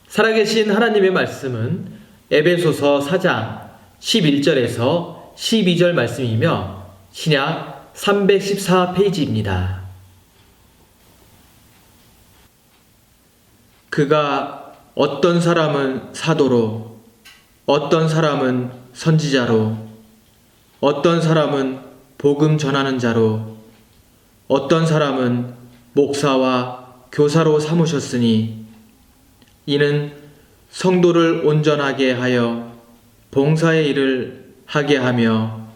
살아계신 하나님의 말씀은 에베소서 4장 11절에서 12절 말씀이며 신약 314페이지입니다. 그가 어떤 사람은 사도로, 어떤 사람은 선지자로, 어떤 사람은 복음 전하는 자로, 어떤 사람은 목사와 교사로 삼으셨으니 이는 성도를 온전하게 하여 봉사의 일을 하게 하며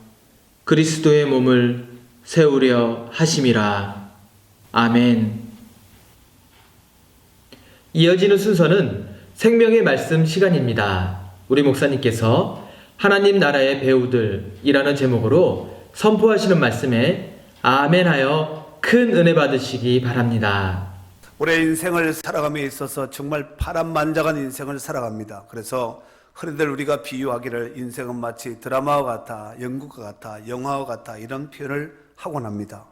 그리스도의 몸을 세우려 하심이라. 아멘. 이어지는 순서는 생명의 말씀 시간입니다. 우리 목사님께서 하나님 나라의 배우들이라는 제목으로 선포하시는 말씀에 아멘하여 큰 은혜 받으시기 바랍니다. 올해 인생을 살아감에 있어서 정말 파란만장한 인생을 살아갑니다. 그래서 흔히들 우리가 비유하기를 인생은 마치 드라마와 같아, 연극과 같아, 영화와 같아 이런 표현을 하곤 합니다.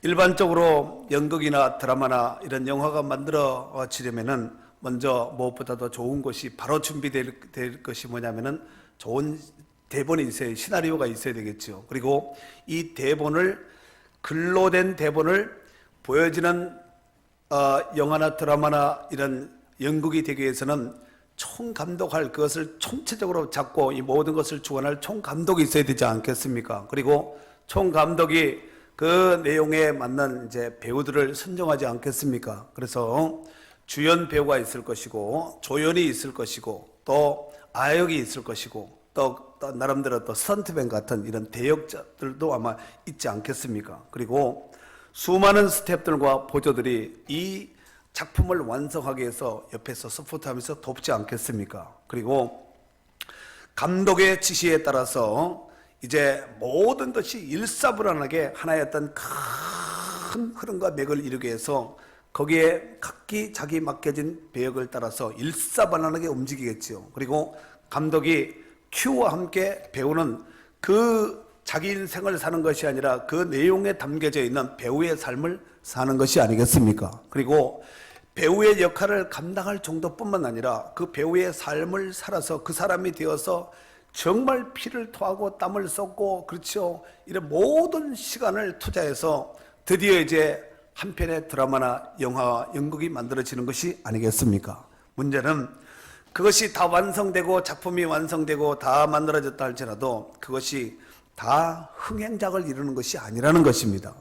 일반적으로 연극이나 드라마나 이런 영화가 만들어지려면은 먼저 무엇보다도 좋은 것이 바로 준비될 것이 뭐냐면은 좋은 대본이 있어야, 시나리오가 있어야 되겠죠. 그리고 이 대본을, 글로 된 대본을 보여지는 영화나 드라마나 이런 연극이 되기 위해서는 총감독할 그것을 총체적으로 잡고 이 모든 것을 주관할 총감독이 있어야 되지 않겠습니까? 그리고 총감독이 그 내용에 맞는 이제 배우들을 선정하지 않겠습니까? 그래서 주연 배우가 있을 것이고, 조연이 있을 것이고, 또 아역이 있을 것이고, 또 나름대로 또 스턴트맨 같은 이런 대역자들도 아마 있지 않겠습니까? 그리고 수많은 스태프들과 보조들이 이 작품을 완성하기 위해서 옆에서 서포트하면서 돕지 않겠습니까? 그리고 감독의 지시에 따라서 이제 모든 것이 일사불란하게 하나의 어떤 큰 흐름과 맥을 이루기 위해서 거기에 각기 자기 맡겨진 배역을 따라서 일사불란하게 움직이겠죠. 그리고 감독이 큐와 함께 배우는 그 자기 인생을 사는 것이 아니라 그 내용에 담겨져 있는 배우의 삶을 사는 것이 아니겠습니까? 그리고 배우의 역할을 감당할 정도뿐만 아니라 그 배우의 삶을 살아서 그 사람이 되어서 정말 피를 토하고 땀을 쏟고, 그렇죠, 이런 모든 시간을 투자해서 드디어 이제 한 편의 드라마나 영화, 연극이 만들어지는 것이 아니겠습니까? 문제는 그것이 다 완성되고 작품이 완성되고 다 만들어졌다 할지라도 그것이 다 흥행작을 이루는 것이 아니라는 것입니다.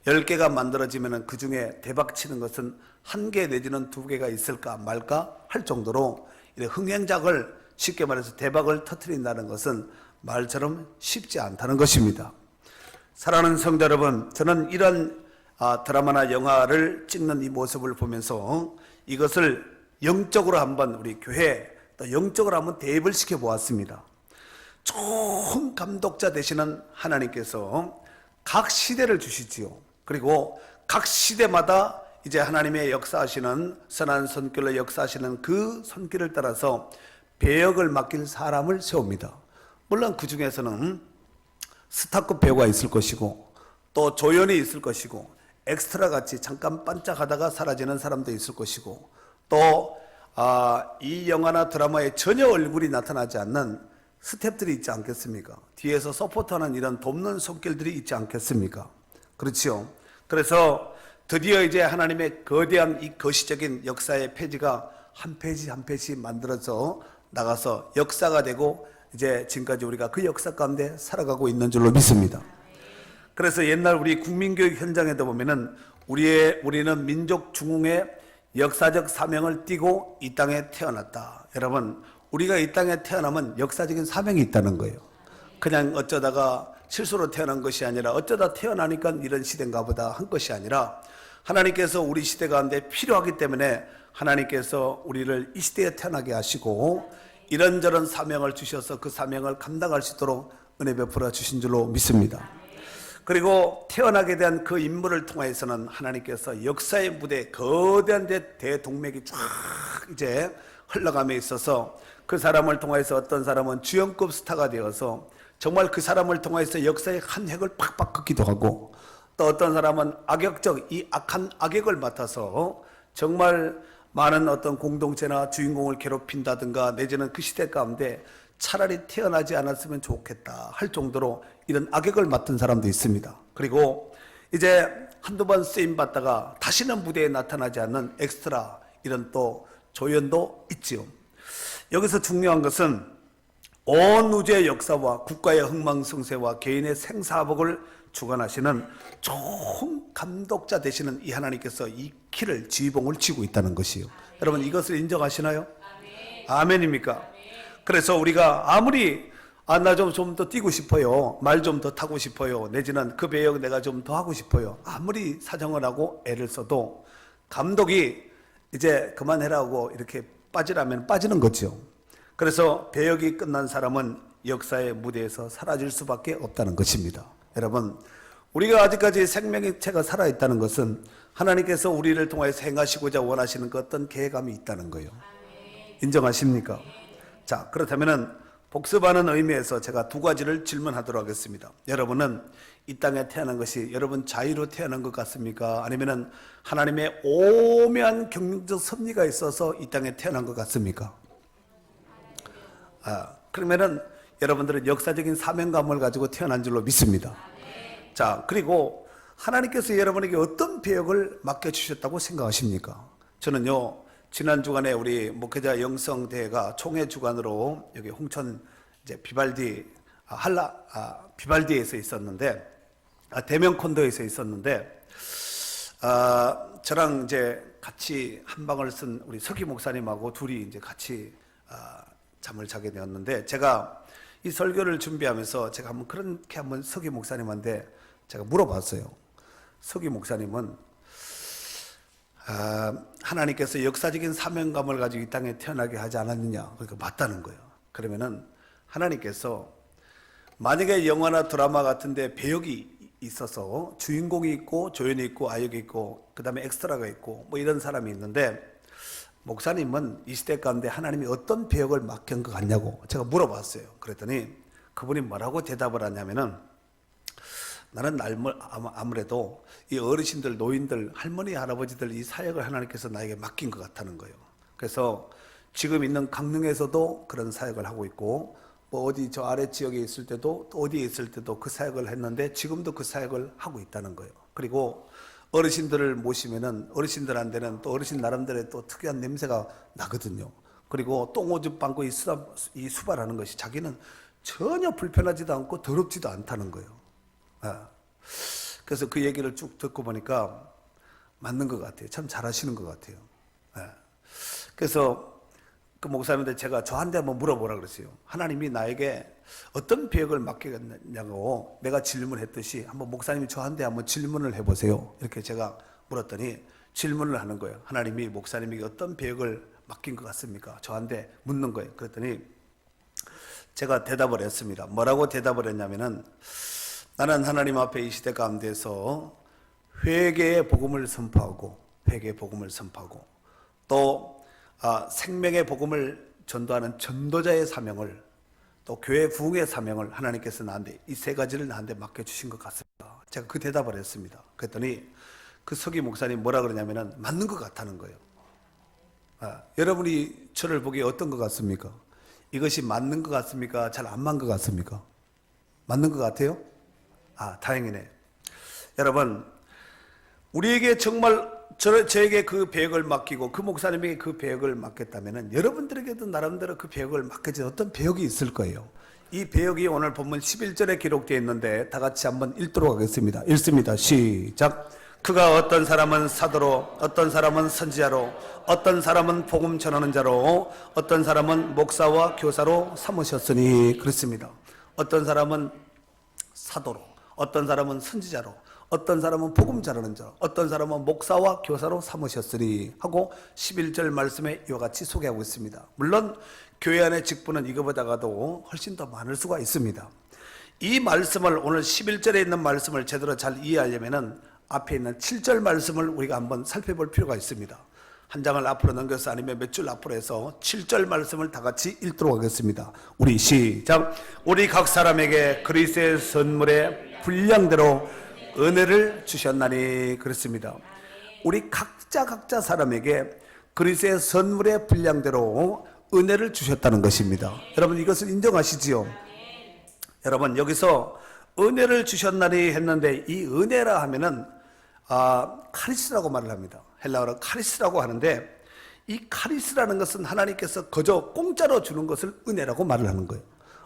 10개가 만들어지면 그 중에 대박치는 것은 1개 내지는 2개가 있을까 말까 할 정도로 흥행작을, 쉽게 말해서 대박을 터뜨린다는 것은 말처럼 쉽지 않다는 것입니다. 사랑하는 성도 여러분, 저는 이런 드라마나 영화를 찍는 이 모습을 보면서 이것을 영적으로 한번 우리 교회 또 영적으로 한번 대입을 시켜 보았습니다. 좋은 감독자 되시는 하나님께서 각 시대를 주시지요. 그리고 각 시대마다 이제 하나님의 역사하시는, 선한 손길로 역사하시는 그 손길을 따라서 배역을 맡길 사람을 세웁니다. 물론 그 중에서는 스타급 배우가 있을 것이고, 또 조연이 있을 것이고, 엑스트라 같이 잠깐 반짝하다가 사라지는 사람도 있을 것이고, 또 이 영화나 드라마에 전혀 얼굴이 나타나지 않는 스태프들이 있지 않겠습니까? 뒤에서 서포트하는 이런 돕는 손길들이 있지 않겠습니까? 그렇지요. 그래서 드디어 이제 하나님의 거대한 이 거시적인 역사의 페이지가 한 페이지 한 페이지 만들어져 나가서 역사가 되고, 이제 지금까지 우리가 그 역사 가운데 살아가고 있는 줄로 믿습니다. 그래서 옛날 우리 국민교육 현장에도 보면은 우리는 민족 중흥의 역사적 사명을 띠고 이 땅에 태어났다. 여러분, 우리가 이 땅에 태어나면 역사적인 사명이 있다는 거예요. 그냥 어쩌다가 실수로 태어난 것이 아니라 어쩌다 태어나니까 이런 시대인가 보다 한 것이 아니라 하나님께서 우리 시대 가운데 필요하기 때문에 하나님께서 우리를 이 시대에 태어나게 하시고 이런저런 사명을 주셔서 그 사명을 감당할 수 있도록 은혜 베풀어 주신 줄로 믿습니다. 그리고 태어나게 된 그 인물을 통해서는 하나님께서 역사의 무대, 거대한 대동맥이 쫙 이제 흘러감에 있어서 그 사람을 통해서 어떤 사람은 주연급 스타가 되어서 정말 그 사람을 통해서 역사의 한 획을 팍팍 긋기도 하고, 또 어떤 사람은 악역적 이 악한 악역을 맡아서 정말 많은 어떤 공동체나 주인공을 괴롭힌다든가 내지는 그 시대 가운데 차라리 태어나지 않았으면 좋겠다 할 정도로 이런 악역을 맡은 사람도 있습니다. 그리고 이제 한두 번 쓰임 받다가 다시는 무대에 나타나지 않는 엑스트라 이런 또 조연도 있지요. 여기서 중요한 것은 온 우주의 역사와 국가의 흥망성쇠와 개인의 생사복을 주관하시는 좋은 감독자 되시는 이 하나님께서 이 키를 지휘봉을 쥐고 있다는 것이요. 여러분 이것을 인정하시나요? 아멘입니까? 그래서 우리가 아무리 나 좀 더 뛰고 싶어요, 말 좀 더 타고 싶어요, 내지는 그 배역 내가 좀 더 하고 싶어요, 아무리 사정을 하고 애를 써도 감독이 이제 그만해라고 이렇게 빠지라면 빠지는 거죠. 그래서 배역이 끝난 사람은 역사의 무대에서 사라질 수밖에 없다는 것입니다. 여러분, 우리가 아직까지 생명체가 살아있다는 것은 하나님께서 우리를 통해서 행하시고자 원하시는 그 어떤 계획감이 있다는 거예요. 인정하십니까? 자, 그렇다면은 복습하는 의미에서 제가 두 가지를 질문하도록 하겠습니다. 여러분은 이 땅에 태어난 것이 여러분 자유로 태어난 것 같습니까? 아니면은 하나님의 오묘한 경영적 섭리가 있어서 이 땅에 태어난 것 같습니까? 그러면은 여러분들은 역사적인 사명감을 가지고 태어난 줄로 믿습니다. 자, 그리고 하나님께서 여러분에게 어떤 배역을 맡겨주셨다고 생각하십니까? 저는요, 지난 주간에 우리 목회자 영성대회가 총회 주간으로 여기 홍천 이제 비발디에서 있었는데, 대명 콘도에서 있었는데, 저랑 이제 같이 한 방을 쓴 우리 서기 목사님하고 둘이 이제 같이 잠을 자게 되었는데, 제가 이 설교를 준비하면서 제가 그렇게 한번 서기 목사님한테 제가 물어봤어요. 서기 목사님은 하나님께서 역사적인 사명감을 가지고 이 땅에 태어나게 하지 않았느냐? 그러니까 맞다는 거예요. 그러면은 하나님께서 만약에 영화나 드라마 같은데 배역이 있어서 주인공이 있고 조연이 있고 아역이 있고 그 다음에 엑스트라가 있고 뭐 이런 사람이 있는데, 목사님은 이 시대 가운데 하나님이 어떤 배역을 맡긴 것 같냐고 제가 물어봤어요. 그랬더니 그분이 뭐라고 대답을 하냐면은, 나는 아무래도 이 어르신들, 노인들, 할머니, 할아버지들 이 사역을 하나님께서 나에게 맡긴 것 같다는 거예요. 그래서 지금 있는 강릉에서도 그런 사역을 하고 있고, 뭐 어디 저 아래 지역에 있을 때도 또 어디에 있을 때도 그 사역을 했는데 지금도 그 사역을 하고 있다는 거예요. 그리고 어르신들을 모시면은 어르신들한테는 또 어르신 나름대로의 또 특이한 냄새가 나거든요. 그리고 똥오줌 빵고 이 수발하는 것이 자기는 전혀 불편하지도 않고 더럽지도 않다는 거예요. 그래서 그 얘기를 쭉 듣고 보니까 맞는 것 같아요. 참 잘하시는 것 같아요. 그래서 그 목사님한테 제가 저한테 한번 물어보라 그랬어요. 하나님이 나에게 어떤 배역을 맡기겠냐고 내가 질문했듯이 한번 목사님이 저한테 한번 질문을 해보세요. 이렇게 제가 물었더니 질문을 하는 거예요. 하나님이 목사님에게 어떤 배역을 맡긴 것 같습니까? 저한테 묻는 거예요. 그랬더니 제가 대답을 했습니다. 뭐라고 대답을 했냐면은, 나는 하나님 앞에 이 시대 가운데서 회개의 복음을 선포하고 또 생명의 복음을 전도하는 전도자의 사명을, 또 교회 부흥의 사명을 하나님께서 나한테 이 세 가지를 나한테 맡겨주신 것 같습니다. 제가 그 대답을 했습니다. 그랬더니 그 서기 목사님 뭐라 그러냐면은 맞는 것 같다는 거예요. 여러분이 저를 보기에 어떤 것 같습니까? 이것이 맞는 것 같습니까? 잘 안 맞는 것 같습니까? 맞는 것 같아요? 다행이네. 여러분, 우리에게 정말 저에게 그 배역을 맡기고 그 목사님에게 그 배역을 맡겼다면 여러분들에게도 나름대로 그 배역을 맡겨진 어떤 배역이 있을 거예요. 이 배역이 오늘 본문 11절에 기록되어 있는데 다 같이 한번 읽도록 하겠습니다. 읽습니다. 시작. 그가 어떤 사람은 사도로, 어떤 사람은 선지자로, 어떤 사람은 복음 전하는 자로, 어떤 사람은 목사와 교사로 삼으셨으니. 그렇습니다. 어떤 사람은 사도로, 어떤 사람은 선지자로, 어떤 사람은 복음 전하는 자, 어떤 사람은 목사와 교사로 삼으셨으니 하고 11절 말씀에 이와 같이 소개하고 있습니다. 물론 교회 안의 직분은 이거보다도 훨씬 더 많을 수가 있습니다. 이 말씀을, 오늘 11절에 있는 말씀을 제대로 잘 이해하려면은 앞에 있는 7절 말씀을 우리가 한번 살펴볼 필요가 있습니다. 한 장을 앞으로 넘겨서 아니면 몇 줄 앞으로 해서 7절 말씀을 다 같이 읽도록 하겠습니다. 우리 시작. 우리 각 사람에게 그리스도의 선물의 분량대로 은혜를 주셨나니. 그렇습니다. 우리 각자 사람에게 그리스도의 선물의 분량대로 은혜를 주셨다는 것입니다. 여러분 이것을 인정하시지요? 여러분 여기서 은혜를 주셨나니 했는데 이 은혜라 하면은 카리스라고 말을 합니다. 헬라어로 카리스라고 하는데 이 카리스라는 것은 하나님께서 그저 공짜로 주는 것을 은혜라고 말을 하는 거예요.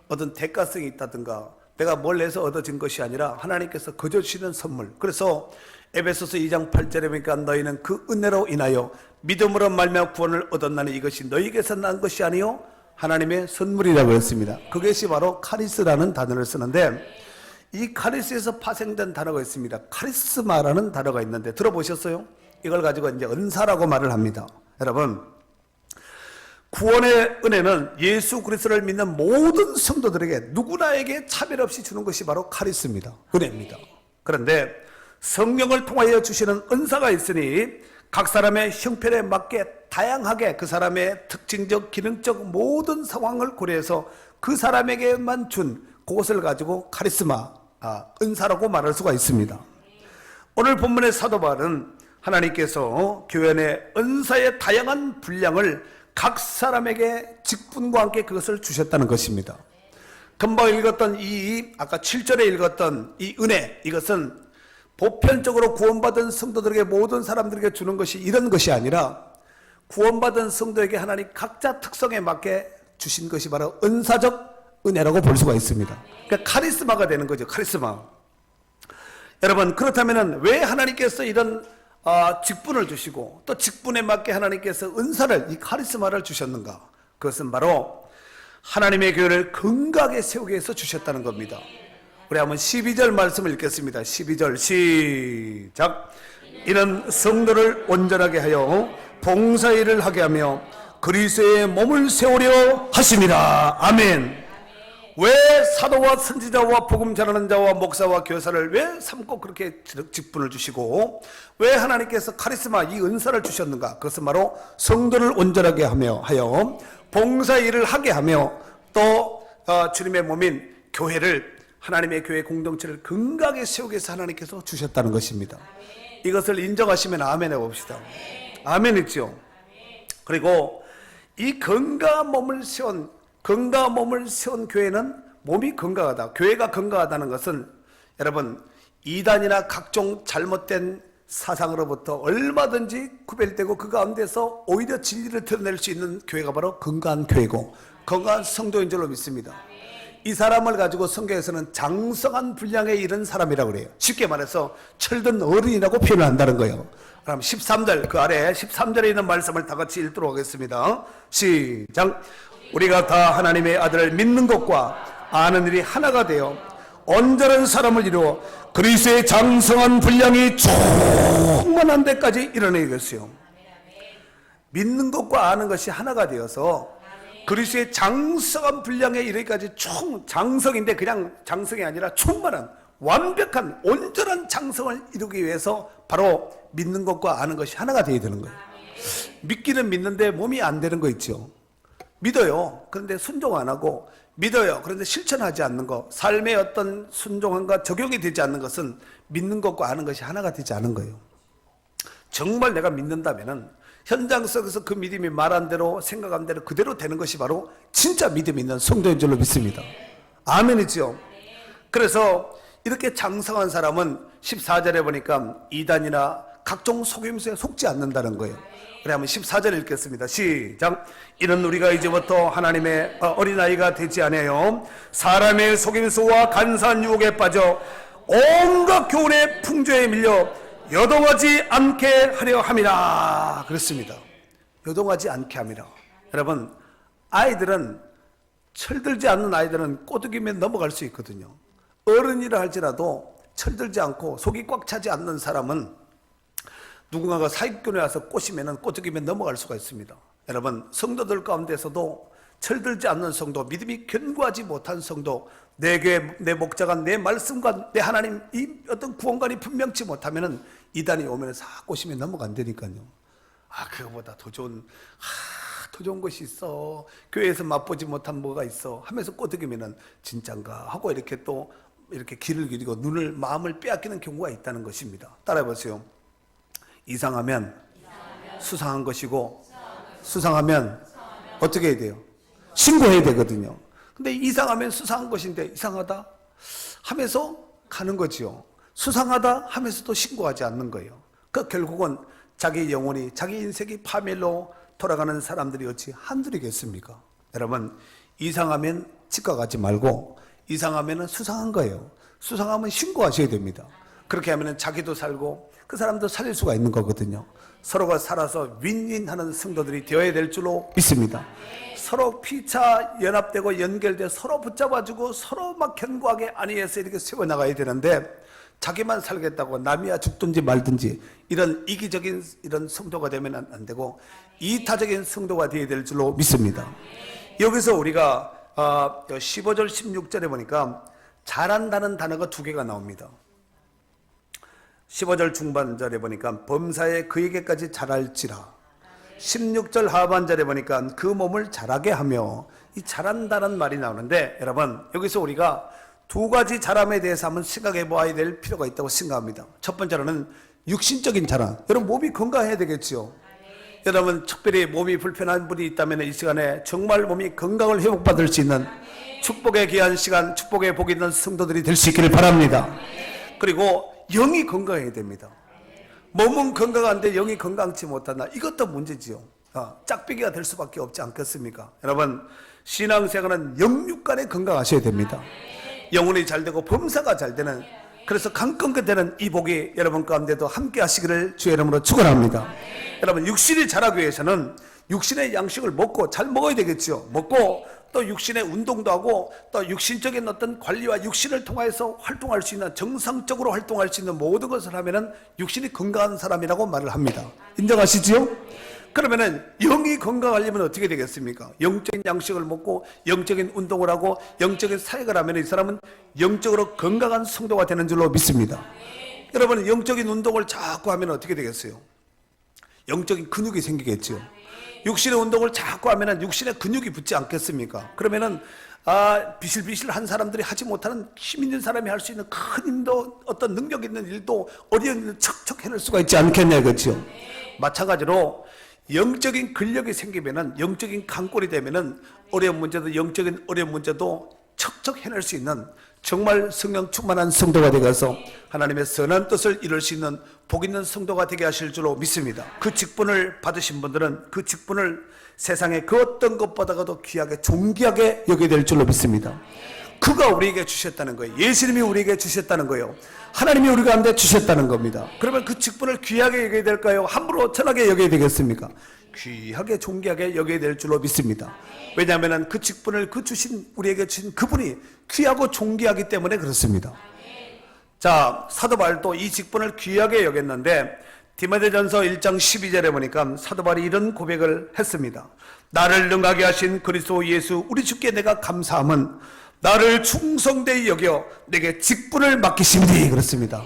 어떤 대가성이 있다든가 내가 뭘 해서 얻어진 것이 아니라 하나님께서 그저 주시는 선물. 그래서 에베소서 2장 8절에 보니까 너희는 그 은혜로 인하여 믿음으로 말미암아 구원을 얻었나니 이것이 너희에게서 난 것이 아니요 하나님의 선물이라고 했습니다. 그것이 바로 카리스라는 단어를 쓰는데 이 카리스에서 파생된 단어가 있습니다. 카리스마라는 단어가 있는데 들어보셨어요? 이걸 가지고 이제 은사라고 말을 합니다. 여러분 구원의 은혜는 예수 그리스도를 믿는 모든 성도들에게 누구나에게 차별 없이 주는 것이 바로 카리스입니다. 은혜입니다. 그런데 성령을 통하여 주시는 은사가 있으니 각 사람의 형편에 맞게 다양하게 그 사람의 특징적 기능적 모든 상황을 고려해서 그 사람에게만 준 그것을 가지고 카리스마 은사라고 말할 수가 있습니다. 오늘 본문의 사도 바울은 하나님께서 교회 내 은사의 다양한 분량을 각 사람에게 직분과 함께 그것을 주셨다는 것입니다. 금방 읽었던 아까 7절에 읽었던 이 은혜, 이것은 보편적으로 구원받은 성도들에게 모든 사람들에게 주는 것이 이런 것이 아니라 구원받은 성도에게 하나님 각자 특성에 맞게 주신 것이 바로 은사적 은혜라고 볼 수가 있습니다. 그러니까 카리스마가 되는 거죠. 카리스마. 여러분 그렇다면 왜 하나님께서 이런 직분을 주시고 또 직분에 맞게 하나님께서 은사를 이 카리스마를 주셨는가? 그것은 바로 하나님의 교회를 건강하게 세우기 위해서 주셨다는 겁니다. 우리 한번 12절 말씀을 읽겠습니다. 12절 시작. 이는 성도를 온전하게 하여 봉사일을 하게 하며 그리스도의 몸을 세우려 하심이라. 아멘. 왜 사도와 선지자와 복음 전하는 자와 목사와 교사를 왜 삼고 그렇게 직분을 주시고 왜 하나님께서 카리스마 이 은사를 주셨는가? 그것은 바로 성도를 온전하게 하여 봉사일을 하게 하며 또 주님의 몸인 교회를 하나님의 교회 공동체를 건강하게 세우기 위해서 하나님께서 주셨다는 것입니다. 이것을 인정하시면 아멘 해봅시다. 아멘 있죠. 그리고 이 건강한 몸을 세운 교회는 몸이 건강하다. 교회가 건강하다는 것은 여러분 이단이나 각종 잘못된 사상으로부터 얼마든지 구별되고 그 가운데서 오히려 진리를 드러낼 수 있는 교회가 바로 건강한 교회고 건강한 성도인 줄로 믿습니다. 이 사람을 가지고 성경에서는 장성한 분량에 이른 사람이라고 그래요. 쉽게 말해서 철든 어른이라고 표현을 한다는 거예요. 그럼 13절 그 아래 13절에 있는 말씀을 다 같이 읽도록 하겠습니다. 시작. 우리가 다 하나님의 아들을 믿는 것과 아는 일이 하나가 되어 온전한 사람을 이루어 그리스도의 장성한 분량이 충만한 데까지 이르내겠어요. 믿는 것과 아는 것이 하나가 되어서 그리스도의 장성한 분량에 이르기까지 장성인데 그냥 장성이 아니라 충만한 완벽한 온전한 장성을 이루기 위해서 바로 믿는 것과 아는 것이 하나가 되어야 되는 거예요. 믿기는 믿는데 몸이 안 되는 거 있죠. 믿어요. 그런데 순종 안 하고 믿어요. 그런데 실천하지 않는 것, 삶의 어떤 순종함과 적용이 되지 않는 것은 믿는 것과 아는 것이 하나가 되지 않은 거예요. 정말 내가 믿는다면은 현장 속에서 그 믿음이 말한 대로 생각한 대로 그대로 되는 것이 바로 진짜 믿음이 있는 성도인 줄로 믿습니다. 아멘이죠. 그래서 이렇게 장성한 사람은 14절에 보니까 이단이나 각종 속임수에 속지 않는다는 거예요. 그래 한번 14절 읽겠습니다. 시작. 이는 우리가 이제부터 하나님의 어린아이가 되지 아니하여 사람의 속임수와 간사한 유혹에 빠져 온갖 교훈의 풍조에 밀려 여동하지 않게 하려 함이라. 그렇습니다. 여동하지 않게 함이라. 여러분 아이들은 철들지 않는 아이들은 꼬드기면 넘어갈 수 있거든요. 어른이라 할지라도 철들지 않고 속이 꽉 차지 않는 사람은 누군가가 사기꾼에 와서 꼬시면 꼬드기면 넘어갈 수가 있습니다. 여러분 성도들 가운데서도 철들지 않는 성도, 믿음이 견고하지 못한 성도, 내게 내 목자가 내 말씀과 내 하나님 이 어떤 구원관이 분명치 못하면은 이단이 오면 싹 꼬시면 넘어간다니까요. 그거보다 더 좋은 것이 있어. 교회에서 맛보지 못한 뭐가 있어 하면서 꼬드기면은 진짠가 하고 이렇게 또 이렇게 귀를 기울이고 마음을 빼앗기는 경우가 있다는 것입니다. 따라해 보세요. 이상하면 수상한 것이고 수상하면 어떻게 해야 돼요? 신고해야 되거든요. 근데 이상하면 수상한 것인데 이상하다 하면서 가는 거지요. 수상하다 하면서도 신고하지 않는 거예요. 그 결국은 자기 영혼이, 자기 인생이 파멸로 돌아가는 사람들이 어찌 한둘이겠습니까? 여러분, 이상하면 치과 가지 말고 이상하면 수상한 거예요. 수상하면 신고하셔야 됩니다. 그렇게 하면 자기도 살고 그 사람도 살릴 수가 있는 거거든요. 서로가 살아서 윈윈하는 성도들이 되어야 될 줄로 믿습니다. 서로 피차 연합되고 연결돼 서로 붙잡아주고 서로 막 견고하게 안위해서 이렇게 세워나가야 되는데 자기만 살겠다고 남이야 죽든지 말든지 이런 이기적인 이런 성도가 되면 안 되고 이타적인 성도가 되어야 될 줄로 믿습니다. 여기서 우리가 15절 16절에 보니까 잘한다는 단어가 두 개가 나옵니다. 15절 중반절에 보니까 범사에 그에게까지 잘할지라, 16절 하반절에 보니까 그 몸을 잘하게 하며, 이 잘한다는 말이 나오는데 여러분, 여기서 우리가 두 가지 잘함에 대해서 한번 생각해 봐야 될 필요가 있다고 생각합니다. 첫 번째로는 육신적인 잘함. 여러분, 몸이 건강해야 되겠죠. 여러분, 특별히 몸이 불편한 분이 있다면 이 시간에 정말 몸이 건강을 회복받을 수 있는 축복의 귀한 시간, 축복의 복이 있는 성도들이 될 수 있기를 바랍니다. 그리고 영이 건강해야 됩니다. 몸은 건강한데 영이 건강치 못한다. 이것도 문제지요. 짝배기가 될 수밖에 없지 않겠습니까? 여러분, 신앙생활은 영육간에 건강하셔야 됩니다. 영혼이 잘 되고 범사가 잘 되는, 그래서 강건케 되는 이 복이 여러분 가운데도 함께 하시기를 주의 이름으로 축원합니다. 여러분, 육신이 자라기 위해서는 육신의 양식을 먹고 잘 먹어야 되겠죠. 먹고 또 육신의 운동도 하고 또 육신적인 어떤 관리와 육신을 통해서 활동할 수 있는, 정상적으로 활동할 수 있는 모든 것을 하면은 육신이 건강한 사람이라고 말을 합니다. 인정하시지요? 그러면은 영이 건강하려면 어떻게 되겠습니까? 영적인 양식을 먹고 영적인 운동을 하고 영적인 사역을 하면 이 사람은 영적으로 건강한 성도가 되는 줄로 믿습니다. 여러분, 영적인 운동을 자꾸 하면 어떻게 되겠어요? 영적인 근육이 생기겠죠. 육신의 운동을 자꾸 하면 육신에 근육이 붙지 않겠습니까? 그러면은 비실비실한 사람들이 하지 못하는 힘 있는 사람이 할 수 있는 큰 힘도, 어떤 능력 있는 일도 어려운 일을 척척 해낼 수가 있지 않겠냐, 그렇죠? 마찬가지로 영적인 근력이 생기면은, 영적인 강골이 되면은 어려운 문제도, 영적인 어려운 문제도 척척 해낼 수 있는 정말 성령 충만한 성도가 되어서 하나님의 선한 뜻을 이룰 수 있는 복 있는 성도가 되게 하실 줄로 믿습니다. 그 직분을 받으신 분들은 그 직분을 세상의 그 어떤 것보다도 귀하게 존귀하게 여겨야 될 줄로 믿습니다. 그가 우리에게 주셨다는 거예요. 예수님이 우리에게 주셨다는 거예요. 하나님이 우리 가운데 주셨다는 겁니다. 그러면 그 직분을 귀하게 여겨야 될까요? 함부로 천하게 여겨야 되겠습니까? 귀하게 존귀하게 여겨야 될 줄로 믿습니다. 왜냐하면 그 직분을 우리에게 주신 그분이 귀하고 존귀하기 때문에 그렇습니다. 자, 사도 바울도 이 직분을 귀하게 여겼는데 디모데전서 1장 12절에 보니까 사도 바울이 이런 고백을 했습니다. 나를 능하게 하신 그리스도 예수 우리 주께 내가 감사함은 나를 충성되이 여겨 내게 직분을 맡기심이니, 그렇습니다.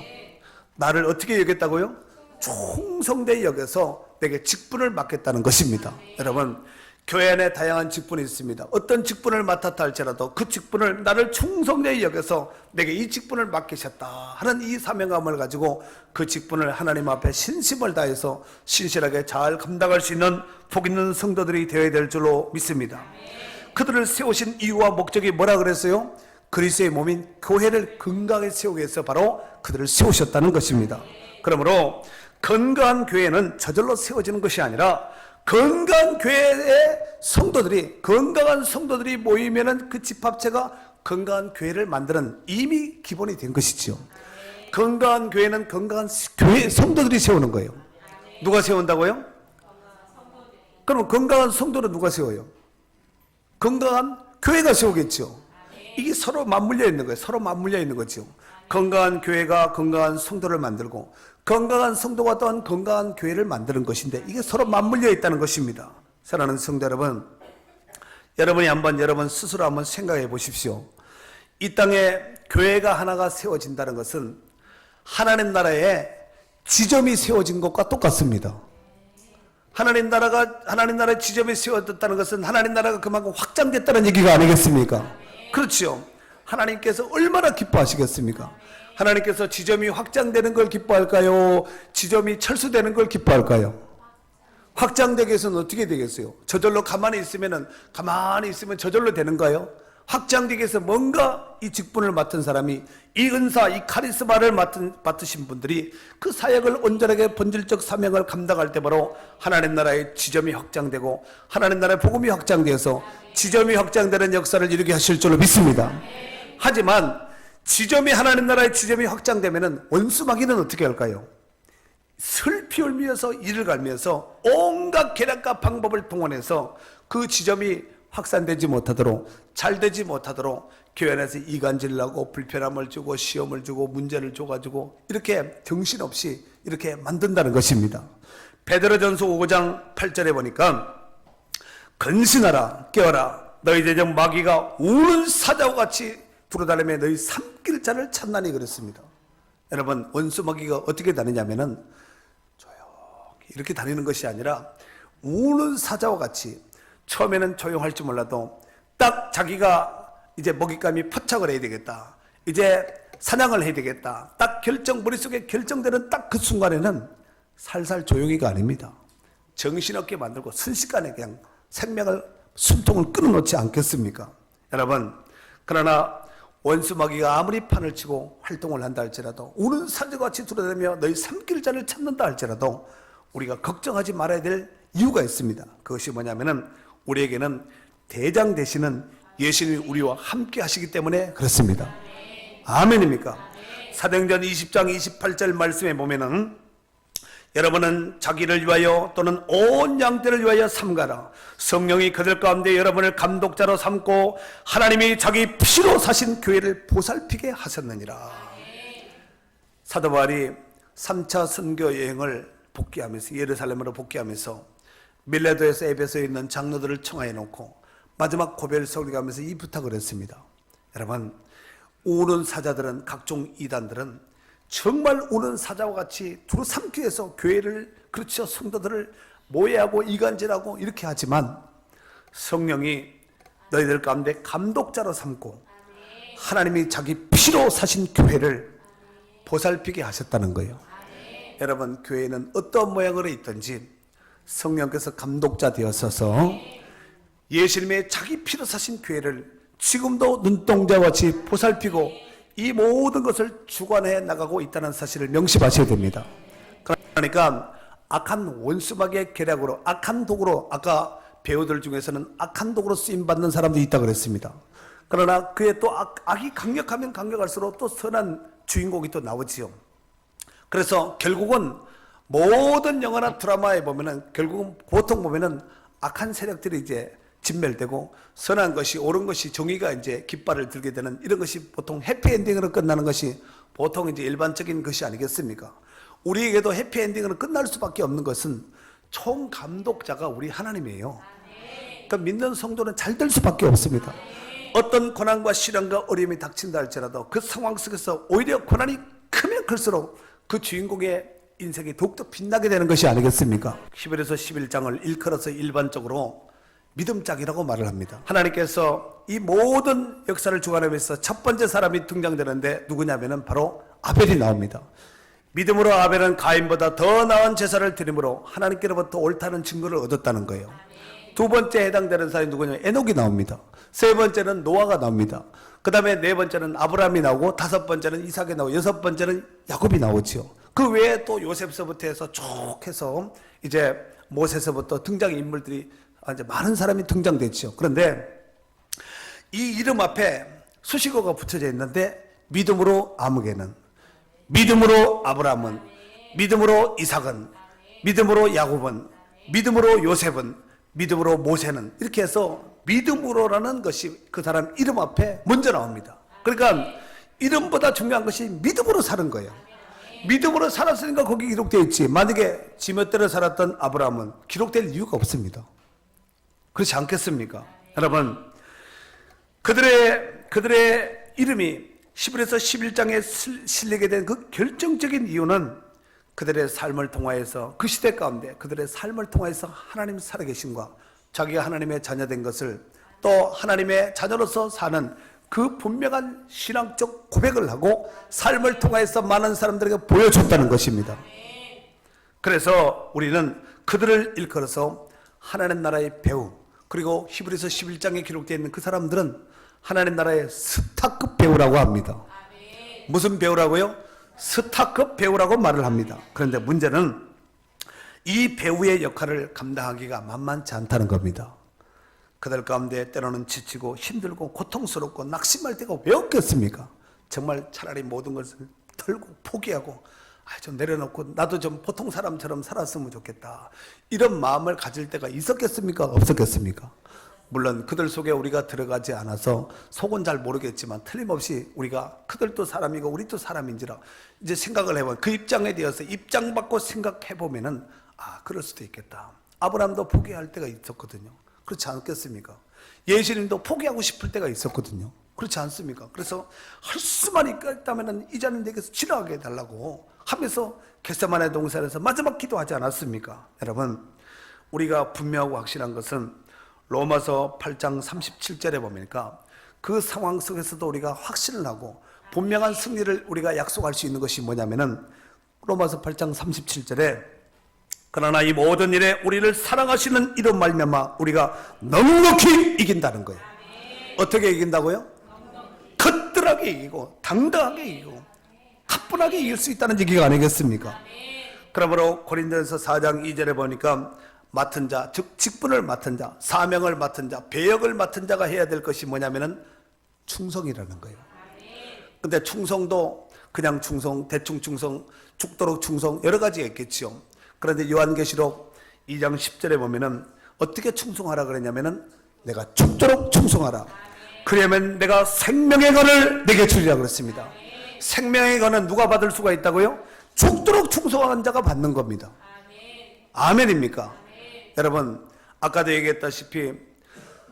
나를 어떻게 여겼다고요? 충성되이 여겨서 내게 직분을 맡겠다는 것입니다. 여러분, 교회 안에 다양한 직분이 있습니다. 어떤 직분을 맡았다 할지라도 그 직분을 나를 충성되이 여겨서 내게 이 직분을 맡기셨다 하는 이 사명감을 가지고 그 직분을 하나님 앞에 신심을 다해서 신실하게 잘 감당할 수 있는 복 있는 성도들이 되어야 될 줄로 믿습니다. 그들을 세우신 이유와 목적이 뭐라 그랬어요? 그리스도의 몸인 교회를 건강하게 세우기 위해서 바로 그들을 세우셨다는 것입니다. 그러므로 건강한 교회는 저절로 세워지는 것이 아니라 건강한 교회의 성도들이, 건강한 성도들이 모이면은 그 집합체가 건강한 교회를 만드는 이미 기본이 된 것이죠. 건강한 교회는 건강한 교회 성도들이 세우는 거예요. 누가 세운다고요? 그럼 건강한 성도는 누가 세워요? 건강한 교회가 세우겠죠. 이게 서로 맞물려 있는 거예요. 서로 맞물려 있는 거죠. 건강한 교회가 건강한 성도를 만들고 건강한 성도가 또한 건강한 교회를 만드는 것인데 이게 서로 맞물려 있다는 것입니다. 사랑하는 성도 여러분, 여러분이 한번 여러분 스스로 한번 생각해 보십시오. 이 땅에 교회가 하나가 세워진다는 것은 하나님 나라에 지점이 세워진 것과 똑같습니다. 하나님 나라의 지점이 세워졌다는 것은 하나님 나라가 그만큼 확장됐다는 얘기가 아니겠습니까? 그렇죠. 하나님께서 얼마나 기뻐하시겠습니까? 하나님께서 지점이 확장되는 걸 기뻐할까요? 지점이 철수되는 걸 기뻐할까요? 확장되기 위해서는 어떻게 되겠어요? 저절로 가만히 있으면 저절로 되는가요? 확장되기 위해서 뭔가 이 직분을 맡은 사람이, 이 은사, 이 카리스마를 맡으신 분들이 그 사역을 온전하게 본질적 사명을 감당할 때 바로 하나님 나라의 지점이 확장되고 하나님 나라의 복음이 확장되어서 지점이 확장되는 역사를 이루게 하실 줄로 믿습니다. 하지만 하나님 나라의 지점이 확장되면 원수마귀는 어떻게 할까요? 슬피 울면서 이를 갈면서 온갖 계략과 방법을 동원해서 그 지점이 확산되지 못하도록, 잘 되지 못하도록 교회 안에서 이간질을 하고 불편함을 주고 시험을 주고 문제를 줘가지고 이렇게 정신없이 이렇게 만든다는 것입니다. 베드로전서 5장 8절에 보니까 근신하라, 깨어라, 너희 대적 마귀가 우는 사자와 같이 두루다니며 너희 삼킬 자를 찾나니 그랬습니다. 여러분, 원수 마귀가 어떻게 다니냐면은 조용히 이렇게 다니는 것이 아니라 우는 사자와 같이, 처음에는 조용할지 몰라도 딱 자기가 이제 먹잇감이 포착을 해야 되겠다, 이제 사냥을 해야 되겠다, 딱 머릿속에 결정되는 딱 그 순간에는 살살 조용히가 아닙니다. 정신없게 만들고 순식간에 그냥 생명을, 숨통을 끊어놓지 않겠습니까? 여러분, 그러나 원수 마귀가 아무리 판을 치고 활동을 한다 할지라도, 우는 사자와 같이 두루다니며 너희 삼킬 자를 찾는다 할지라도 우리가 걱정하지 말아야 될 이유가 있습니다. 그것이 뭐냐면은 우리에게는 대장 되시는 예수님이 우리와 함께 하시기 때문에 그렇습니다. 아멘입니까? 사도행전 20장 28절 말씀에 보면은 여러분은 자기를 위하여 또는 온 양떼를 위하여 삼가라. 성령이 그들 가운데 여러분을 감독자로 삼고 하나님이 자기 피로 사신 교회를 보살피게 하셨느니라. 사도 바울이 3차 선교 여행을 복귀하면서, 예루살렘으로 복귀하면서 밀레도에서 에베소에 있는 장로들을 청하해 놓고 마지막 고별 설교 가면서 이 부탁을 했습니다. 여러분, 우는 사자들은, 각종 이단들은 정말 우는 사자와 같이 두루 삼기 위해서 교회를, 그렇죠, 성도들을 모해하고 이간질하고 이렇게 하지만 성령이 너희들 가운데 감독자로 삼고 하나님이 자기 피로 사신 교회를 보살피게 하셨다는 거예요. 여러분, 교회는 어떤 모양으로 있든지 성령께서 감독자 되었어서 예수님의 자기 피로 사신 교회를 지금도 눈동자와 같이 보살피고 이 모든 것을 주관해 나가고 있다는 사실을 명심하셔야 됩니다. 그러니까 악한 원수마귀의 계략으로, 악한 도구로, 아까 배우들 중에서는 악한 도구로 쓰임받는 사람도 있다고 그랬습니다. 그러나 그의 또 악이 강력하면 강력할수록 또 선한 주인공이 또 나오지요. 그래서 결국은 모든 영화나 드라마에 보면은 결국은 보통 보면은 악한 세력들이 이제 진멸되고 선한 것이, 옳은 것이, 정의가 이제 깃발을 들게 되는 이런 것이 보통 해피엔딩으로 끝나는 것이 보통 이제 일반적인 것이 아니겠습니까? 우리에게도 해피엔딩으로 끝날 수밖에 없는 것은 총 감독자가 우리 하나님이에요. 그러니까 믿는 성도는 잘 될 수밖에 없습니다. 어떤 고난과 시련과 어려움이 닥친다 할지라도 그 상황 속에서 오히려 고난이 크면 클수록 그 주인공의 인생이 더욱더 빛나게 되는 것이 아니겠습니까? 11에서 11장을 일컬어서 일반적으로 믿음짝이라고 말을 합니다. 하나님께서 이 모든 역사를 주관하면서 첫 번째 사람이 등장되는데 누구냐면은 바로 아벨이 나옵니다. 믿음으로 아벨은 가인보다 더 나은 제사를 드림으로 하나님께로부터 옳다는 증거를 얻었다는 거예요. 두 번째 해당되는 사람이 누구냐면 에녹이 나옵니다. 세 번째는 노아가 나옵니다. 그 다음에 네 번째는 아브라함이 나오고, 다섯 번째는 이삭이 나오고, 여섯 번째는 야곱이 나오지요. 그 외에 또 요셉서부터 해서 쭉 해서 이제 모세서부터 등장 인물들이 이제 많은 사람이 등장됐죠. 그런데 이 이름 앞에 수식어가 붙여져 있는데, 믿음으로 아무개는, 믿음으로 아브라함은, 믿음으로 이삭은, 믿음으로 야곱은, 믿음으로 요셉은, 믿음으로 모세는, 이렇게 해서 믿음으로라는 것이 그 사람 이름 앞에 먼저 나옵니다. 그러니까 이름보다 중요한 것이 믿음으로 사는 거예요. 믿음으로 살았으니까 거기 기록되어 있지. 만약에 지멋대로 살았던 아브라함은 기록될 이유가 없습니다. 그렇지 않겠습니까? 여러분, 그들의 이름이 10에서 11장에 실리게 된 그 결정적인 이유는 그들의 삶을 통하여서, 그 시대 가운데 그들의 삶을 통하여서 하나님 살아계심과 자기가 하나님의 자녀된 것을, 또 하나님의 자녀로서 사는 그 분명한 신앙적 고백을 하고 삶을 통하여서 많은 사람들에게 보여줬다는 것입니다. 그래서 우리는 그들을 일컬어서 하나님 나라의 배우, 그리고 히브리서 11장에 기록되어 있는 그 사람들은 하나님 나라의 스타급 배우라고 합니다. 무슨 배우라고요? 스타급 배우라고 말을 합니다. 그런데 문제는 이 배우의 역할을 감당하기가 만만치 않다는 겁니다. 그들 가운데 때로는 지치고 힘들고 고통스럽고 낙심할 때가 왜 없겠습니까? 정말 차라리 모든 것을 털고 포기하고 좀 내려놓고 나도 좀 보통 사람처럼 살았으면 좋겠다, 이런 마음을 가질 때가 있었겠습니까? 없었겠습니까? 물론 그들 속에 우리가 들어가지 않아서 속은 잘 모르겠지만 틀림없이 우리가 그들도 사람이고 우리도 사람인지라 이제 생각을 해보면 그 입장에 대해서 입장받고 생각해보면은 그럴 수도 있겠다. 아브라함도 포기할 때가 있었거든요. 그렇지 않겠습니까? 예수님도 포기하고 싶을 때가 있었거든요. 그렇지 않습니까? 그래서 할 수만 있다면 이제는 내게서 지나가게 해달라고 하면서 겟세마네 동산에서 마지막 기도하지 않았습니까? 여러분, 우리가 분명하고 확실한 것은 로마서 8장 37절에 보니까 그 상황 속에서도 우리가 확신을 하고 분명한 승리를 우리가 약속할 수 있는 것이 뭐냐면은 로마서 8장 37절에 그러나 이 모든 일에 우리를 사랑하시는 이로 말미암아 우리가 넉넉히 이긴다는 거예요. 어떻게 이긴다고요? 거뜬하게 이기고 당당하게 이기고 가뿐하게 이길 수 있다는 얘기가 아니겠습니까? 그러므로 고린도전서 4장 2절에 보니까 맡은 자, 즉 직분을 맡은 자, 사명을 맡은 자, 배역을 맡은 자가 해야 될 것이 뭐냐면은 충성이라는 거예요. 근데 충성도 그냥 충성, 대충 충성, 죽도록 충성, 여러 가지가 있겠죠. 그런데 요한계시록 2장 10절에 보면은 어떻게 충성하라 그랬냐면은 내가 죽도록 충성하라. 그러면 내가 생명의 건을 내게 주리라 그랬습니다. 생명의 건은 누가 받을 수가 있다고요? 죽도록 충성한 자가 받는 겁니다. 아멘입니까? 여러분, 아까도 얘기했다시피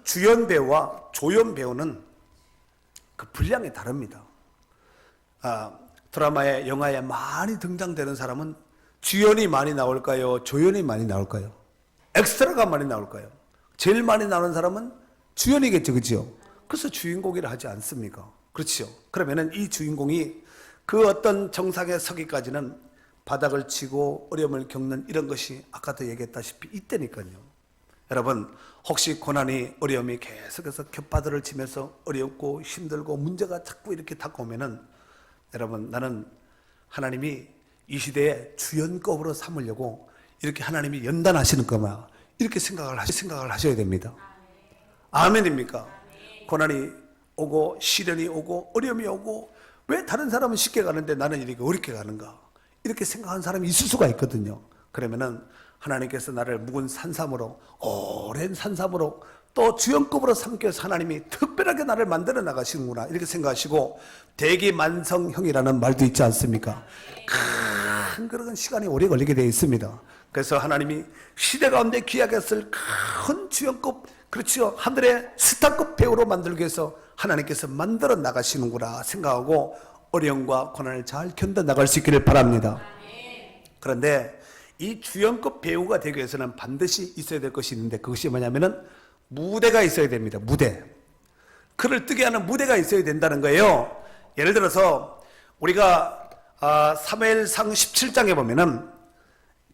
주연 배우와 조연 배우는 그 분량이 다릅니다. 드라마에, 영화에 많이 등장되는 사람은 주연이 많이 나올까요? 조연이 많이 나올까요? 엑스트라가 많이 나올까요? 제일 많이 나오는 사람은 주연이겠죠, 그죠? 그래서 주인공이라 하지 않습니까? 그렇죠. 그러면은 이 주인공이 그 어떤 정상에 서기까지는 바닥을 치고 어려움을 겪는 이런 것이 아까도 얘기했다시피 이때니까요. 여러분, 혹시 고난이 어려움이 계속해서 곁바닥을 치면서 어렵고 힘들고 문제가 자꾸 이렇게 다가오면은 여러분, 나는 하나님이 이 시대에 주연급으로 삼으려고 이렇게 하나님이 연단하시는 거마, 이렇게 생각을 하셔야 됩니다. 아멘입니까? 고난이 오고 시련이 오고 어려움이 오고 왜 다른 사람은 쉽게 가는데 나는 이렇게 어렵게 가는가, 이렇게 생각하는 사람이 있을 수가 있거든요. 그러면은 하나님께서 나를 묵은 산삼으로, 오랜 산삼으로 또 주연급으로 삼켜서 하나님이 특별하게 나를 만들어 나가시는구나, 이렇게 생각하시고 대기만성형이라는 말도 있지 않습니까? 큰 그런 시간이 오래 걸리게 되어 있습니다. 그래서 하나님이 시대 가운데 귀하게 쓸 큰 주연급, 그렇죠, 하늘의 스타급 배우로 만들기 위해서 하나님께서 만들어 나가시는구나 생각하고 어려움과 고난을 잘 견뎌 나갈 수 있기를 바랍니다. 그런데 이 주연급 배우가 되기 위해서는 반드시 있어야 될 것이 있는데 그것이 뭐냐면은 무대가 있어야 됩니다. 무대. 그를 뜨게 하는 무대가 있어야 된다는 거예요. 예를 들어서 우리가 사무엘상 17장에 보면은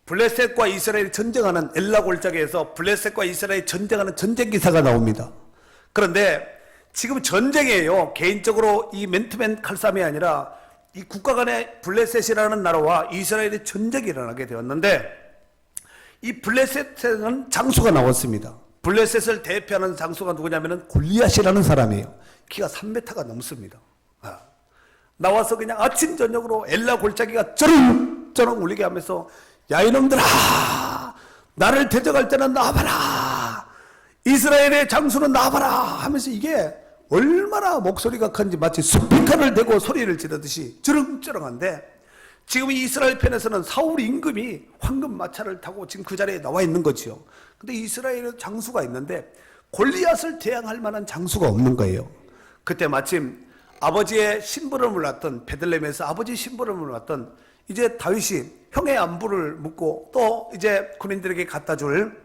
블레셋과 이스라엘이 전쟁하는 엘라 골짜기에서 블레셋과 이스라엘이 전쟁하는 전쟁 기사가 나옵니다. 그런데 지금 전쟁이에요. 개인적으로 이 맨투맨 칼싸움이 아니라 이 국가 간의 블레셋이라는 나라와 이스라엘의 전쟁이 일어나게 되었는데 이 블레셋에는 장수가 나왔습니다. 블레셋을 대표하는 장수가 누구냐면은 골리앗이라는 사람이에요. 키가 3m가 넘습니다. 나와서 그냥 아침 저녁으로 엘라 골짜기가 쩌렁쩌렁 울리게 하면서 야 이놈들아, 나를 대적할 때는 나와봐라, 이스라엘의 장수는 나와봐라 하면서 이게 얼마나 목소리가 큰지 마치 스피커를 대고 소리를 지르듯이 쩌렁쩌렁한데 지금 이스라엘 편에서는 사울 임금이 황금 마차를 타고 지금 그 자리에 나와 있는 거죠. 근데 이스라엘의 장수가 있는데 골리앗을 대항할 만한 장수가 없는 거예요. 그때 마침 아버지의 심부름을 왔던, 베들레헴에서 아버지 심부름을 왔던 이제 다윗이 형의 안부를 묻고 또 이제 군인들에게 갖다 줄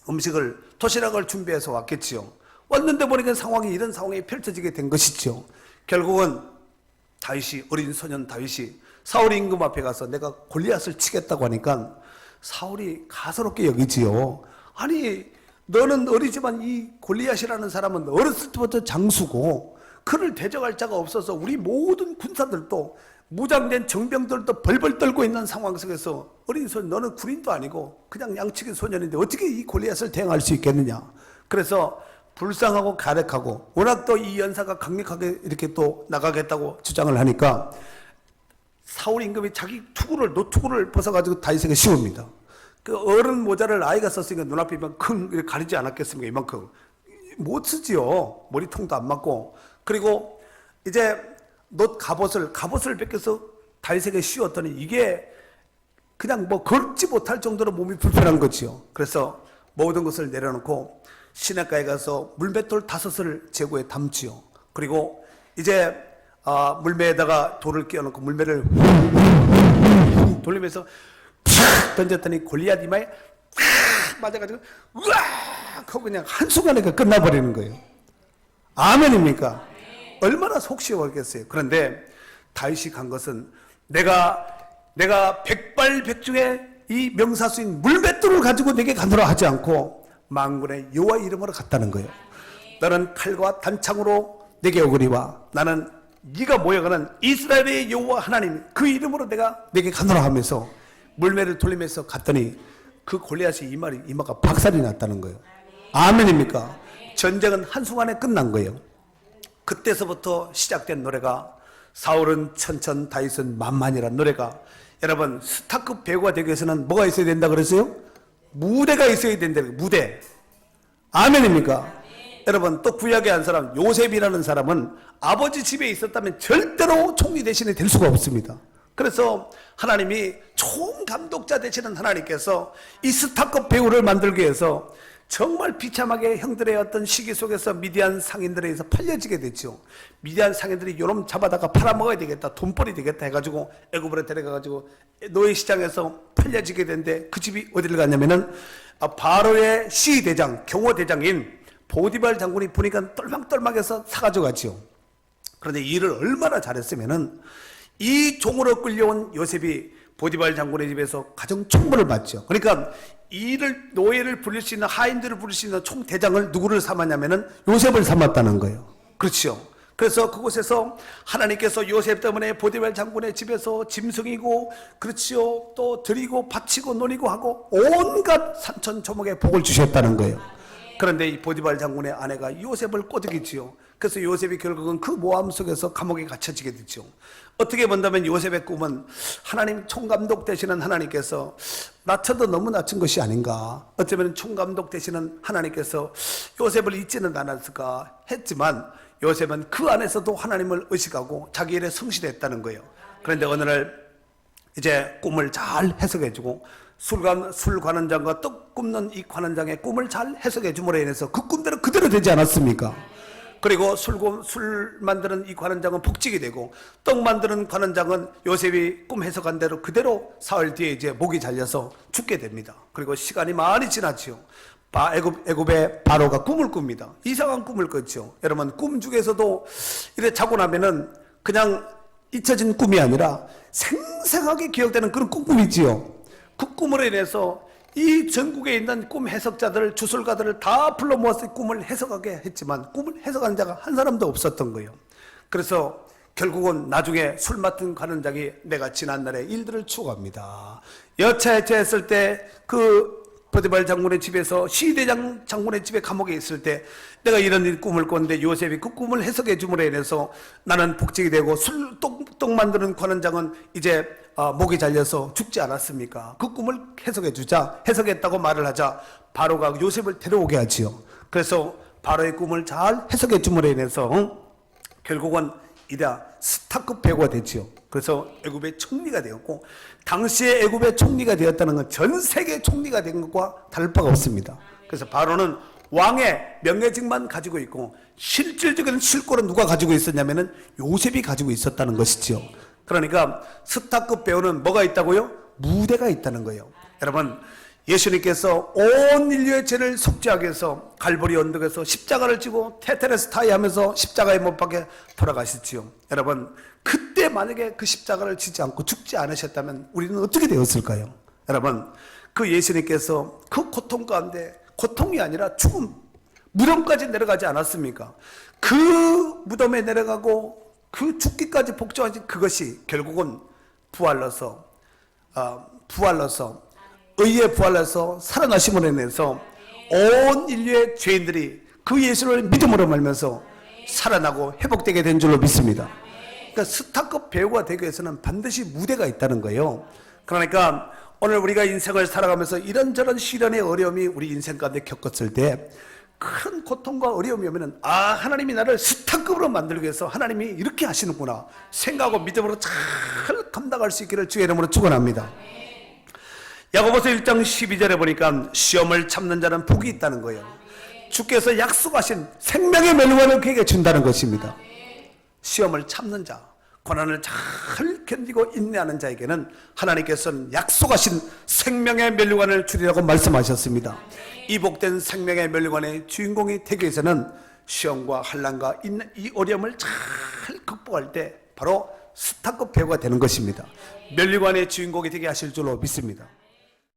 음식을, 도시락을 준비해서 왔겠지요. 왔는데 보니까 상황이 이런 상황이 펼쳐지게 된 것이죠. 결국은 다윗이, 어린 소년 다윗이 사울 임금 앞에 가서 내가 골리앗을 치겠다고 하니까 사울이 가소롭게 여기지요. 아니 너는 어리지만 이 골리앗이라는 사람은 어렸을 때부터 장수고 그를 대적할 자가 없어서 우리 모든 군사들도 무장된 정병들도 벌벌 떨고 있는 상황 속에서 어린 소년 너는 군인도 아니고 그냥 양치기 소년인데 어떻게 이 골리앗을 대항할 수 있겠느냐. 그래서 불쌍하고 가력하고 워낙 또 이 연사가 강력하게 이렇게 또 나가겠다고 주장을 하니까 사울 임금이 자기 노투구를 벗어가지고 다윗에게 씌웁니다. 그 어른 모자를 아이가 썼으니까 눈앞에 이만큼 가리지 않았겠습니까? 이만큼 못 쓰지요. 머리통도 안 맞고. 그리고 이제 갑옷을 벗겨서 다윗에게 씌웠더니 이게 그냥 뭐 걷지 못할 정도로 몸이 불편한 거지요. 그래서 모든 것을 내려놓고 시냇가에 가서 물맷돌 5을 제구에 담지요. 그리고 이제 물매에다가 돌을 끼워놓고 물매를 돌리면서 팍 던졌더니 골리앗 이마에 팍 맞아가지고 으악 하고 그냥 한순간에 끝나버리는 거예요. 아멘입니까? 얼마나 속 시원했겠어요. 그런데 다윗이 간 것은 내가 백발백중의 이 명사수인 물맷돌을 가지고 내게 가노라 하지 않고 만군의 여호와 이름으로 갔다는 거예요. 너는 칼과 단창으로 내게 오거니와 나는 네가 모여가는 이스라엘의 여호와 하나님 그 이름으로 내게 가노라 하면서 물매를 돌리면서 갔더니 그 골리앗이 이마가 박살이 났다는 거예요. 아멘입니까? 전쟁은 한순간에 끝난 거예요. 그때서부터 시작된 노래가 사울은 천천 다윗은 만만이라는 노래가 여러분 스타급 배우가 되기 위해서는 뭐가 있어야 된다 그랬어요? 무대가 있어야 된다. 무대. 아멘입니까? 여러분 또 구약의 한 사람 요셉이라는 사람은 아버지 집에 있었다면 절대로 총리 대신에 될 수가 없습니다. 그래서 하나님이 총감독자 되시는 하나님께서 이 스타급 배우를 만들기 위해서 정말 비참하게 형들의 어떤 시기 속에서 미디안 상인들에 의해서 팔려지게 됐죠. 미디안 상인들이 요놈 잡아다가 팔아먹어야 되겠다, 돈벌이 되겠다 해가지고 애굽으로 데려가가지고 노예 시장에서 팔려지게 됐는데 그 집이 어디를 갔냐면은 바로의 시대장, 경호대장인 보디발 장군이 보니까 똘망똘망해서 사가지고 갔지요. 그런데 일을 얼마나 잘했으면은 이 종으로 끌려온 요셉이 보디발 장군의 집에서 가정 총무를 맡죠. 그러니까 노예를 부릴 수 있는 하인들을 부릴 수 있는 총대장을 누구를 삼았냐면은 요셉을 삼았다는 거예요. 그렇죠. 그래서 그곳에서 하나님께서 요셉 때문에 보디발 장군의 집에서 짐승이고 그렇지요. 또 드리고 바치고 논이고 하고 온갖 산천초목의 복을 주셨다는 거예요. 그런데 이 보디발 장군의 아내가 요셉을 꼬드기지요. 그래서 요셉이 결국은 그 모함 속에서 감옥에 갇혀지게 됐죠. 어떻게 본다면 요셉의 꿈은 하나님 총감독 되시는 하나님께서 낮춰도 너무 낮춘 것이 아닌가. 어쩌면 총감독 되시는 하나님께서 요셉을 잊지는 않았을까 했지만 요셉은 그 안에서도 하나님을 의식하고 자기 일에 성실했다는 거예요. 그런데 어느 날 이제 꿈을 잘 해석해주고 술 관원장과 떡 굽는 이 관원장의 꿈을 잘 해석해 줌으로 인해서 그 꿈대로 그대로 되지 않았습니까? 그리고 술 만드는 이 관원장은 복직이 되고 떡 만드는 관원장은 요셉이 꿈 해석한 대로 그대로 사흘 뒤에 이제 목이 잘려서 죽게 됩니다. 그리고 시간이 많이 지났지요. 애굽의 바로가 꿈을 꿉니다. 이상한 꿈을 꿨죠. 여러분 꿈 중에서도 이렇게 자고 나면은 그냥 잊혀진 꿈이 아니라 생생하게 기억되는 그런 꿈이지요. 그 꿈으로 인해서 이 전국에 있는 꿈 해석자들, 주술가들을 다 불러 모아서 꿈을 해석하게 했지만 꿈을 해석하는 자가 한 사람도 없었던 거예요. 그래서 결국은 나중에 술 맡은 관원장이 내가 지난날의 일들을 추구합니다. 여차여차했을 때 그 보디발 장군의 집에서 시대장 장군의 집에 감옥에 있을 때 내가 이런 꿈을 꿨는데 요셉이 그 꿈을 해석해 줌으로 인해서 나는 복직이 되고 떡 만드는 관원장은 이제 목이 잘려서 죽지 않았습니까? 그 꿈을 해석해 주자. 해석했다고 말을 하자 바로가 요셉을 데려오게 하지요. 그래서 바로의 꿈을 잘 해석해 줌으로 인해서 결국은 이다 스타급 배우가 됐지요. 그래서 애굽의 총리가 되었고 당시에 애굽의 총리가 되었다는 건 전 세계 총리가 된 것과 다를 바가 없습니다. 그래서 바로는 왕의 명예직만 가지고 있고 실질적인 실권은 누가 가지고 있었냐면은 요셉이 가지고 있었다는 것이지요. 그러니까 스타급 배우는 뭐가 있다고요? 무대가 있다는 거예요. 여러분 예수님께서 온 인류의 죄를 속죄하기 위해서 갈보리 언덕에서 십자가를 지고 테테레스타이 하면서 십자가에 못 박혀 돌아가셨지요. 여러분 그때 만약에 그 십자가를 지지 않고 죽지 않으셨다면 우리는 어떻게 되었을까요? 여러분 그 예수님께서 그 고통 가운데 고통이 아니라 죽음, 무덤까지 내려가지 않았습니까? 그 무덤에 내려가고 그 죽기까지 복종하신 그것이 결국은 부활로서 의의 부활로서 살아나심으로 인해서 온 인류의 죄인들이 그 예수를 믿음으로 말면서 살아나고 회복되게 된 줄로 믿습니다. 그러니까 스타급 배우가 되기 위해서는 반드시 무대가 있다는 거예요. 그러니까 오늘 우리가 인생을 살아가면서 이런저런 시련의 어려움이 우리 인생 가운데 겪었을 때 큰 고통과 어려움이 오면은 하나님이 나를 스타급으로 만들기 위해서 하나님이 이렇게 하시는구나 생각하고 믿음으로 잘 감당할 수 있기를 주의 이름으로 축원합니다. 야고보서 1장 12절에 보니까 시험을 참는 자는 복이 있다는 거예요. 주께서 약속하신 생명의 멸류관을 그에게 준다는 것입니다. 시험을 참는 자, 고난을 잘 견디고 인내하는 자에게는 하나님께서는 약속하신 생명의 멸류관을 주리라고 말씀하셨습니다. 이 복된 생명의 멸류관의 주인공이 되기 위해서는 시험과 환난과 이 어려움을 잘 극복할 때 바로 스타급 배우가 되는 것입니다. 멸류관의 주인공이 되게 하실 줄로 믿습니다.